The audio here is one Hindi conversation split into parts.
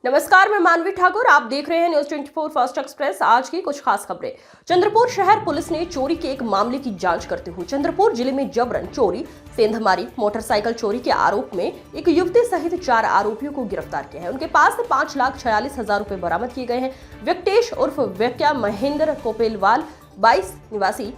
नमस्कार, मैं मानवी ठाकुर। आप देख रहे हैं न्यूज 24 फास्ट एक्सप्रेस। आज की कुछ खास खबरें। चंद्रपुर शहर पुलिस ने चोरी के एक मामले की जांच करते हुए चंद्रपुर जिले में जबरन चोरी, सेंधमारी, मोटरसाइकिल चोरी के आरोप में एक युवती सहित 4 आरोपियों को गिरफ्तार किया है। उनके पास से 5,46,000 रुपए बरामद किए गए हैं। व्यक्तेश उर्फ व्यक्या महेंद्र कोपेलवाल 22 निवासी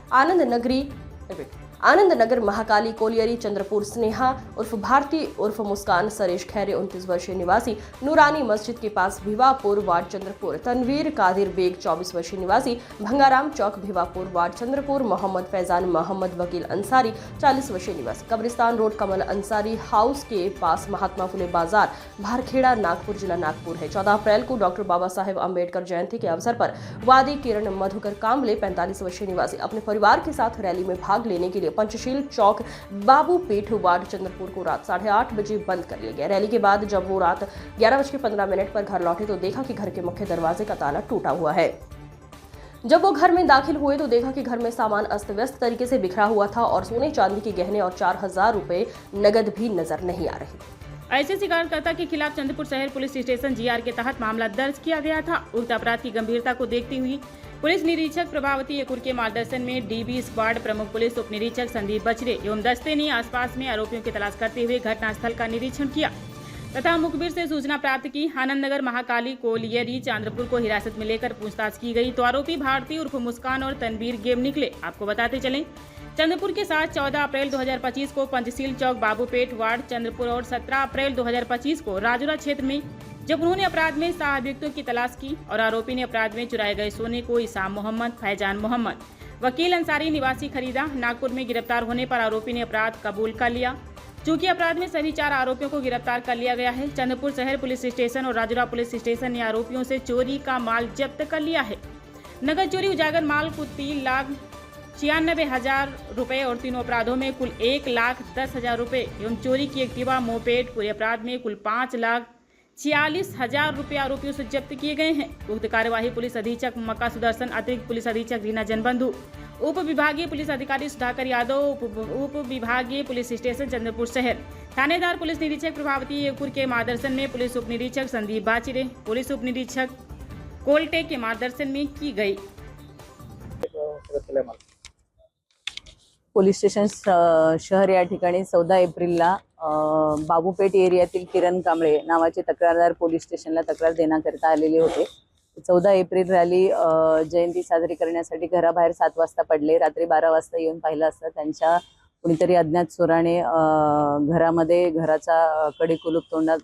आनंद नगर महाकाली कोलियरी, चंद्रपुर स्नेहा उर्फ भारती उर्फ मुस्कान, सरेश खैरे 29 वर्षीय निवासी नूरानी मस्जिद के पास भिवापुर वार्ड चंद्रपुर, तनवीर कादिर बेग 24 वर्षीय निवासी भंगाराम चौक भिवापुर वार्ड चंद्रपुर, मोहम्मद फैजान मोहम्मद वकील अंसारी 40 वर्षीय निवासी कब्रिस्तान रोड कमल अंसारी हाउस के पास महात्मा फुले बाजार भारखेड़ा नागपुर जिला नागपुर है। 14 अप्रैल को डॉक्टर बाबा साहेब अम्बेडकर जयंती के अवसर पर वादी किरण मधुकर कांबले 45 वर्षीय निवासी अपने परिवार के साथ रैली में भाग लेने के लिए पंचशील चौक बाबूपेठ वार्ड चंद्रपुर को रात 8:30 बजे बंद कर लिया गया। रैली के बाद जब वो रात 11:15 पर घर लौटे तो देखा कि घर के मुख्य दरवाजे का ताला टूटा हुआ है। जब वो घर में दाखिल हुए तो देखा कि घर में सामान अस्त व्यस्त तरीके से बिखरा हुआ था और सोने चांदी के गहने और 4,000 रुपए नगद भी नजर नहीं आ रहे। ऐसे शिकायतकर्ता के खिलाफ चंद्रपुर शहर पुलिस स्टेशन जीआर के तहत मामला दर्ज किया गया था। उक्त अपराध की गंभीरता को देखते हुए पुलिस निरीक्षक प्रभावती यकुर के मार्गदर्शन में डीबी स्क्वाड प्रमुख पुलिस उप निरीक्षक संदीप बचरे एवं दस्ते ने आसपास में आरोपियों की तलाश करते हुए घटनास्थल का निरीक्षण किया तथा मुखबिर से सूचना प्राप्त की। आनंद नगर महाकाली कोलियरी चंद्रपुर को हिरासत में लेकर पूछताछ की गई तो आरोपी भारती उर्फ मुस्कान और तनवीर गेम निकले। आपको बताते चलें, चंद्रपुर के साथ 14 अप्रैल 2025 को पंचशील चौक बाबूपेठ वार्ड चंद्रपुर और 17 अप्रैल 2025 को राजुरा क्षेत्र में जब उन्होंने अपराध में सहाभियुक्तों की तलाश की और आरोपी ने अपराध में चुराए गए सोने को इसाम मोहम्मद, फैजान मोहम्मद, वकील अंसारी निवासी खरीदा। नागपुर में गिरफ्तार होने पर आरोपी ने अपराध कबूल कर लिया। चूंकि अपराध में सभी 4 आरोपियों को गिरफ्तार कर लिया गया है, चंद्रपुर शहर पुलिस स्टेशन और राजुरा पुलिस स्टेशन ने आरोपियों से चोरी का माल जब्त कर लिया है। नगद चोरी उजागर माल कुल 3,96,000 रुपए और तीनों अपराधों में कुल 1,10,000 रुपए एवं चोरी की एक्टिवा मोपेड पूरे अपराध में कुल 5,46,000 रुपए आरोपियों से जब्त किए गए हैं। उक्त कार्यवाही पुलिस अधीक्षक मक्का सुदर्शन, अतिरिक्त पुलिस अधीक्षक रीना जनबंधु, उप विभागीय पुलिस अधिकारी सुधाकर यादव, उप विभागीय पुलिस स्टेशन चंद्रपुर शहर, थानेदार पुलिस निरीक्षक प्रभावती यकुर के मार्गदर्शन में पुलिस उप निरीक्षक संदीप बाचिरे, पुलिस उप निरीक्षक कोलटे के मार्गदर्शन में की गई। पोलीस स्टेशन शहर या ठिकाणी 14 एप्रिलला बाबूपेठ एरियातील किरण कांबळे नावाचे तक्रारदार पोलीस स्टेशनला तक्रार देण्याकरिता आलेले होते। 14 एप्रिल रॅली जयंती साजरी करण्यासाठी घराबाहेर 7 वाजता पडले। रात्री 12 वाजता येऊन पाहिलं असता त्यांच्या कुणीतरी अज्ञात चोराने घरामध्ये घराचा कडी कुलूप तोंडात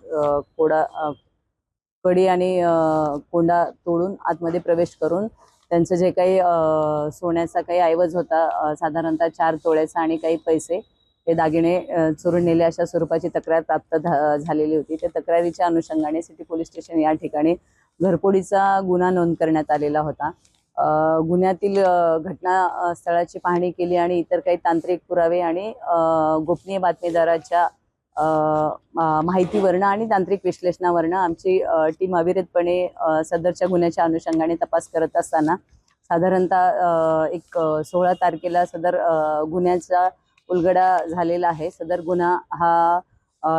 कडी आणि कोंडा तोडून आतमध्ये प्रवेश करून त्यांचं जे काही सोन्याचा काही ऐवज होता, साधारणतः 4 तोळ्याचा आणि काही पैसे, हे दागिने चोरून नेले अशा स्वरूपाची तक्रार प्राप्त झालेली होती। त्या तक्रारीच्या अनुषंगाने सिटी पोलीस स्टेशन या ठिकाणी घरफोडीचा गुन्हा नोंद करण्यात आलेला होता। गुन्ह्यातील घटना स्थळाची पाहणी केली आणि इतर काही तांत्रिक पुरावे आणि गोपनीय बातमीदाराच्या माहितीवरनं आणि तांत्रिक विश्लेषणावरनं आमची टीम अविरतपणे सदरच्या गुन्ह्याच्या अनुषंगाने तपास करत असताना साधारणतः एक 16 तारखेला सदर गुन्ह्याचा उलगडा झालेला आहे। सदर गुन्हा हा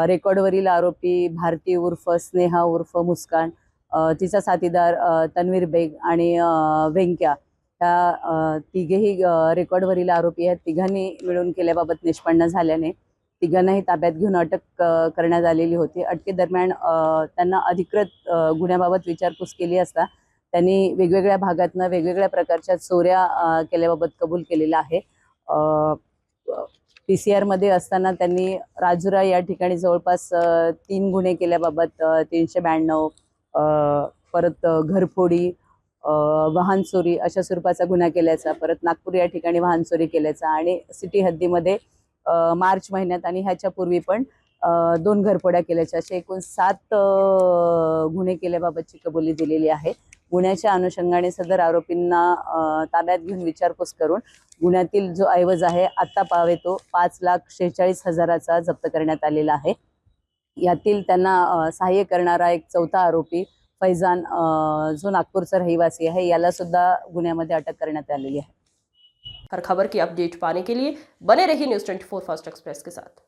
रेकॉर्डवरील आरोपी भारती उर्फ स्नेहा उर्फ मुस्कान, तिचा साथीदार तनवीर बेग आणि वेंक्या, ह्या तिघेही रेकॉर्डवरील आरोपी आहेत। तिघांनी मिळून केल्याबाबत निष्पन्न झाल्याने तिघांनाही ताब्यात घेऊन अटक करण्यात आलेली होती। अटकेदरम्यान त्यांना अधिकृत गुन्ह्याबाबत विचारपूस केली असता त्यांनी वेगवेगळ्या भागातनं वेगवेगळ्या प्रकारच्या चोऱ्या केल्याबाबत कबूल केलेला आहे। PCR मध्ये असताना त्यांनी राजुरा या ठिकाणी जवळपास 3 गुन्हे केल्याबाबत 392, परत घरफोडी, वाहन चोरी अशा स्वरूपाचा गुन्हा केल्याचा, परत नागपूर या ठिकाणी वाहन चोरी केल्याचा आणि सिटी हद्दीमध्ये मार्च महिन्यात आणि ह्याच्या पूर्वी पण 2 घरफोड्या केल्याच्या असे एकूण 7 गुन्हे केल्याबाबतची कबुली दिलेली आहे। गुन्ह्याच्या अनुषंगाने सदर आरोपींना ताब्यात घेऊन विचारपूस करून गुन्ह्यातील जो ऐवज आहे आत्ता पावे तो 5,46,000चा जप्त करण्यात आलेला आहे। यातील त्यांना सहाय्य करणारा एक 4था आरोपी फैजान, जो नागपूरचा रहिवासी आहे, याला सुद्धा गुन्ह्यामध्ये अटक करण्यात आलेली आहे। हर खबर की अपडेट पाने के लिए बने रहिए न्यूज 24 फास्ट एक्सप्रेस के साथ।